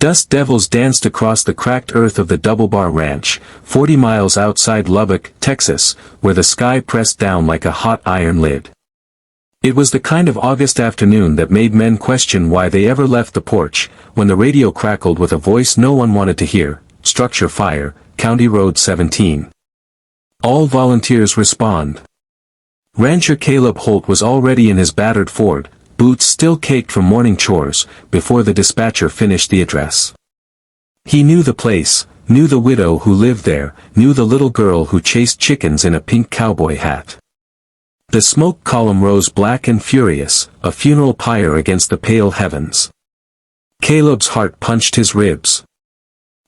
Dust devils danced across the cracked earth of the Double Bar Ranch, 40 miles outside Lubbock, Texas, where the sky pressed down like a hot iron lid. It was the kind of August afternoon that made men question why they ever left the porch, when the radio crackled with a voice no one wanted to hear: "Structure fire, County Road 17. All volunteers respond." Rancher Caleb Holt was already in his battered Ford, boots still caked from morning chores, before the dispatcher finished the address. He knew the place, knew the widow who lived there, knew the little girl who chased chickens in a pink cowboy hat. The smoke column rose black and furious, a funeral pyre against the pale heavens. Caleb's heart punched his ribs.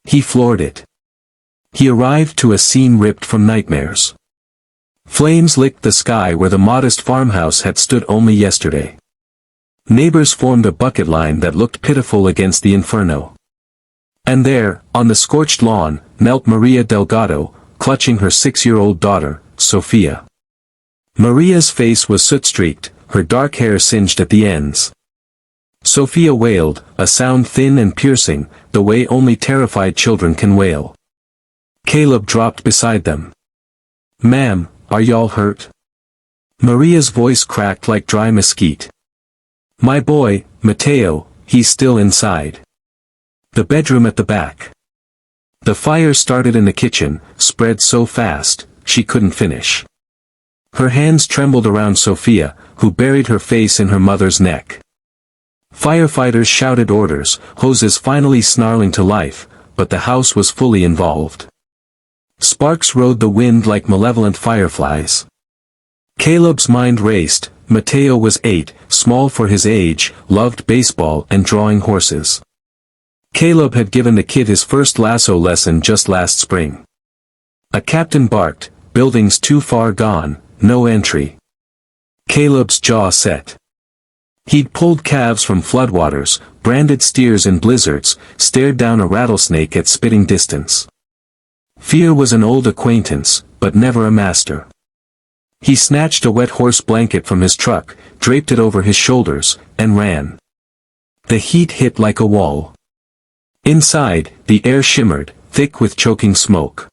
He floored it. He arrived to a scene ripped from nightmares. Flames licked the sky where the modest farmhouse had stood only yesterday. Neighbors formed a bucket line that looked pitiful against the inferno. And there, on the scorched lawn, knelt Maria Delgado, clutching her 6-year-old daughter, Sophia. Maria's face was soot-streaked, her dark hair singed at the ends. Sophia wailed, a sound thin and piercing, the way only terrified children can wail. Caleb dropped beside them. "Ma'am, are y'all hurt?" Maria's voice cracked like dry mesquite. "My boy, Mateo, he's still inside. The bedroom at the back." The fire started in the kitchen, spread so fast, she couldn't finish. Her hands trembled around Sophia, who buried her face in her mother's neck. Firefighters shouted orders, hoses finally snarling to life, but the house was fully involved. Sparks rode the wind like malevolent fireflies. Caleb's mind raced. Mateo was 8, small for his age, loved baseball and drawing horses. Caleb had given the kid his first lasso lesson just last spring. A captain barked, "Building's too far gone, no entry." Caleb's jaw set. He'd pulled calves from floodwaters, branded steers in blizzards, stared down a rattlesnake at spitting distance. Fear was an old acquaintance, but never a master. He snatched a wet horse blanket from his truck, draped it over his shoulders, and ran. The heat hit like a wall. Inside, the air shimmered, thick with choking smoke.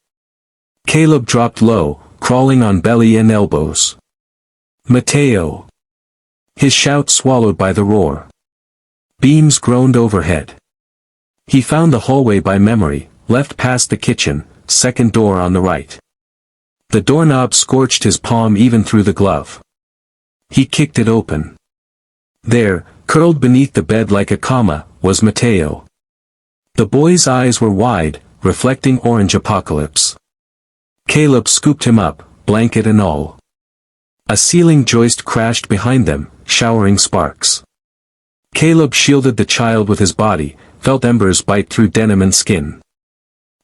Caleb dropped low, crawling on belly and elbows. "Mateo!" His shout swallowed by the roar. Beams groaned overhead. He found the hallway by memory, left past the kitchen, second door on the right. The doorknob scorched his palm even through the glove. He kicked it open. There, curled beneath the bed like a comma, was Mateo. The boy's eyes were wide, reflecting orange apocalypse. Caleb scooped him up, blanket and all. A ceiling joist crashed behind them, showering sparks. Caleb shielded the child with his body, felt embers bite through denim and skin.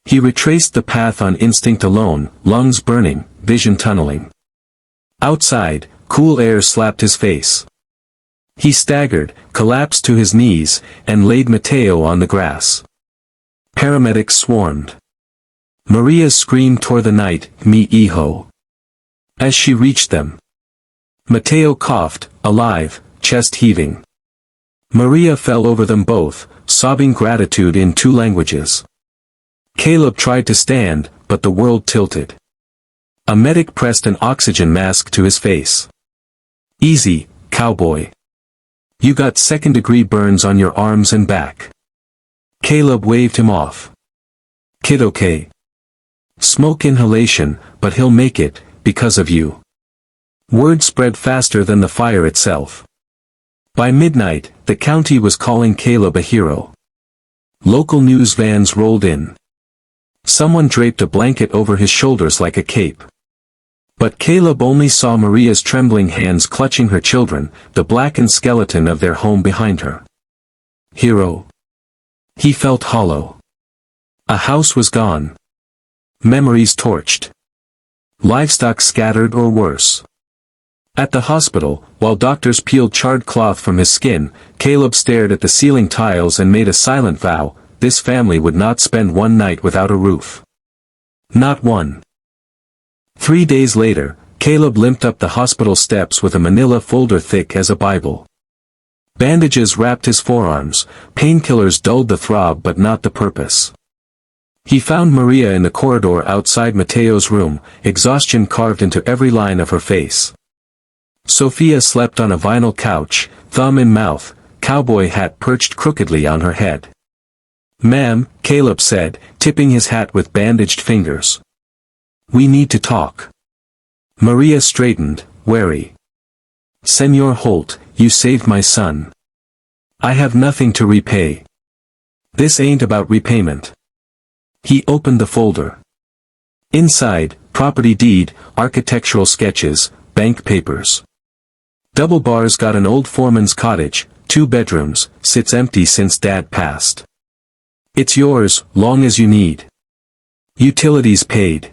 He retraced the path on instinct alone, lungs burning, vision tunneling. Outside, cool air slapped his face. He staggered, collapsed to his knees, and laid Mateo on the grass. Paramedics swarmed. Maria's scream tore the night, "Mi hijo." As she reached them, Mateo coughed, alive, chest heaving. Maria fell over them both, sobbing gratitude in 2 languages. Caleb tried to stand, but the world tilted. A medic pressed an oxygen mask to his face. "Easy, cowboy. You got second-degree burns on your arms and back." Caleb waved him off. "Kid okay. Smoke inhalation, but he'll make it, because of you." Word spread faster than the fire itself. By midnight, the county was calling Caleb a hero. Local news vans rolled in. Someone draped a blanket over his shoulders like a cape. But Caleb only saw Maria's trembling hands clutching her children, the blackened skeleton of their home behind her. Hero. He felt hollow. A house was gone. Memories torched. Livestock scattered or worse. At the hospital, while doctors peeled charred cloth from his skin, Caleb stared at the ceiling tiles and made a silent vow: this family would not spend one night without a roof. Not one. 3 days later, Caleb limped up the hospital steps with a manila folder thick as a Bible. Bandages wrapped his forearms, painkillers dulled the throb but not the purpose. He found Maria in the corridor outside Mateo's room, exhaustion carved into every line of her face. Sophia slept on a vinyl couch, thumb in mouth, cowboy hat perched crookedly on her head. "Ma'am," Caleb said, tipping his hat with bandaged fingers. "We need to talk." Maria straightened, wary. "Senor Holt, you saved my son. I have nothing to repay." "This ain't about repayment." He opened the folder. Inside, property deed, architectural sketches, bank papers. Double Bar's got an old foreman's cottage, 2 bedrooms, sits empty since Dad passed. It's yours, long as you need. Utilities paid.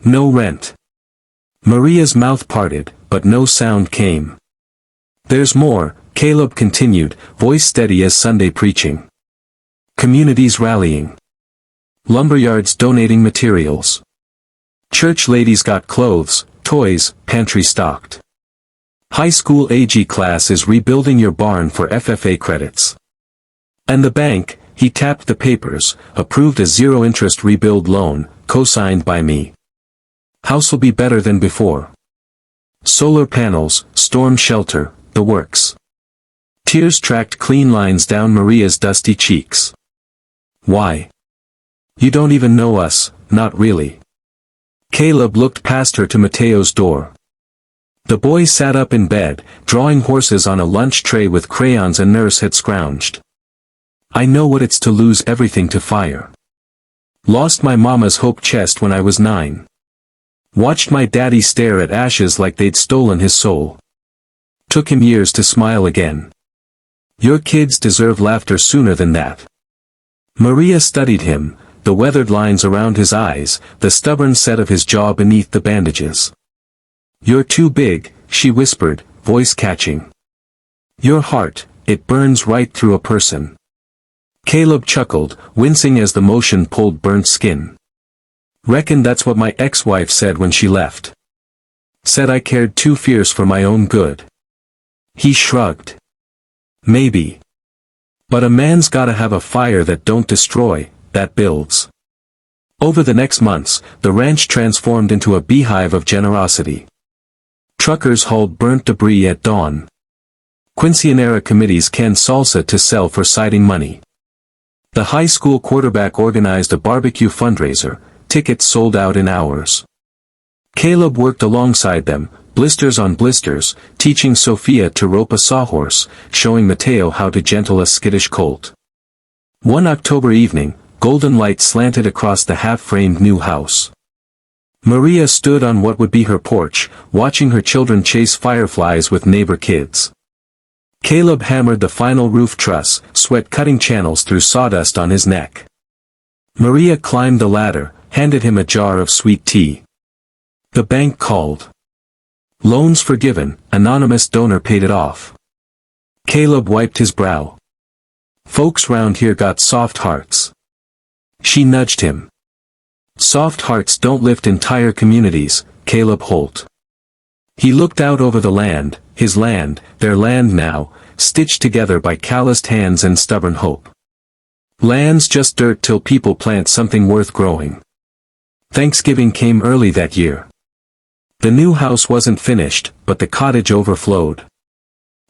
No rent. Maria's mouth parted, but no sound came. "There's more," Caleb continued, voice steady as Sunday preaching. "Communities rallying. Lumberyards donating materials. Church ladies got clothes, toys, pantry stocked. High school AG class is rebuilding your barn for FFA credits. And the bank," he tapped the papers, "approved a zero-interest rebuild loan, co-signed by me. House'll be better than before. Solar panels, storm shelter, the works." Tears tracked clean lines down Maria's dusty cheeks. "Why? You don't even know us, not really." Caleb looked past her to Mateo's door. The boy sat up in bed, drawing horses on a lunch tray with crayons a nurse had scrounged. "I know what it's to lose everything to fire. Lost my mama's hope chest when I was 9. Watched my daddy stare at ashes like they'd stolen his soul. Took him years to smile again. Your kids deserve laughter sooner than that." Maria studied him, the weathered lines around his eyes, the stubborn set of his jaw beneath the bandages. "You're too big," she whispered, voice catching. "Your heart, it burns right through a person." Caleb chuckled, wincing as the motion pulled burnt skin. "Reckon that's what my ex-wife said when she left. Said I cared too fierce for my own good." He shrugged. "Maybe. But a man's gotta have a fire that don't destroy, that builds." Over the next months, the ranch transformed into a beehive of generosity. Truckers hauled burnt debris at dawn. Quinceanera committees canned salsa to sell for siding money. The high school quarterback organized a barbecue fundraiser, tickets sold out in hours. Caleb worked alongside them, blisters on blisters, teaching Sophia to rope a sawhorse, showing Mateo how to gentle a skittish colt. One October evening, golden light slanted across the half-framed new house. Maria stood on what would be her porch, watching her children chase fireflies with neighbor kids. Caleb hammered the final roof truss, sweat cutting channels through sawdust on his neck. Maria climbed the ladder, handed him a jar of sweet tea. The bank called. Loans forgiven, anonymous donor paid it off. Caleb wiped his brow. Folks round here got soft hearts. She nudged him. Soft hearts don't lift entire communities, Caleb Holt. He looked out over the land, his land, their land now, stitched together by calloused hands and stubborn hope. Land's just dirt till people plant something worth growing. Thanksgiving came early that year. The new house wasn't finished, but the cottage overflowed.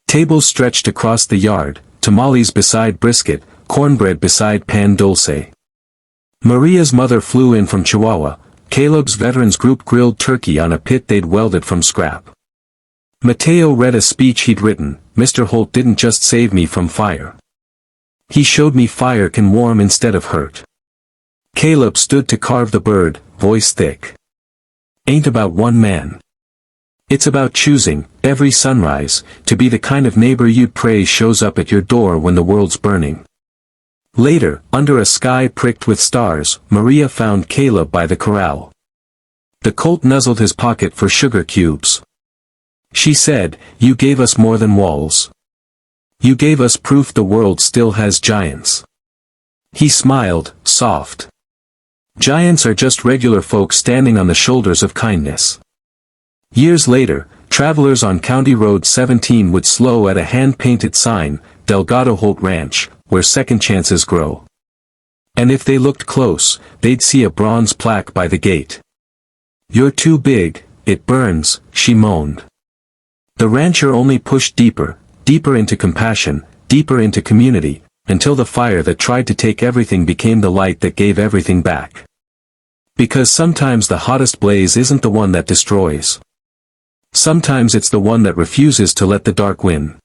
Tables stretched across the yard, tamales beside brisket, cornbread beside pan dulce. Maria's mother flew in from Chihuahua, Caleb's veterans group grilled turkey on a pit they'd welded from scrap. Mateo read a speech he'd written, "Mr. Holt didn't just save me from fire. He showed me fire can warm instead of hurt." Caleb stood to carve the bird, voice thick. "Ain't about one man. It's about choosing, every sunrise, to be the kind of neighbor you'd pray shows up at your door when the world's burning." Later, under a sky pricked with stars, Maria found Caleb by the corral. The colt nuzzled his pocket for sugar cubes. She said, "You gave us more than walls. You gave us proof the world still has giants." He smiled, soft. Giants are just regular folk standing on the shoulders of kindness. Years later, travelers on County Road 17 would slow at a hand-painted sign, Delgado Holt Ranch, where second chances grow. And if they looked close, they'd see a bronze plaque by the gate. "You're too big, it burns," she moaned. The rancher only pushed deeper, deeper into compassion, deeper into community, until the fire that tried to take everything became the light that gave everything back. Because sometimes the hottest blaze isn't the one that destroys. Sometimes it's the one that refuses to let the dark win.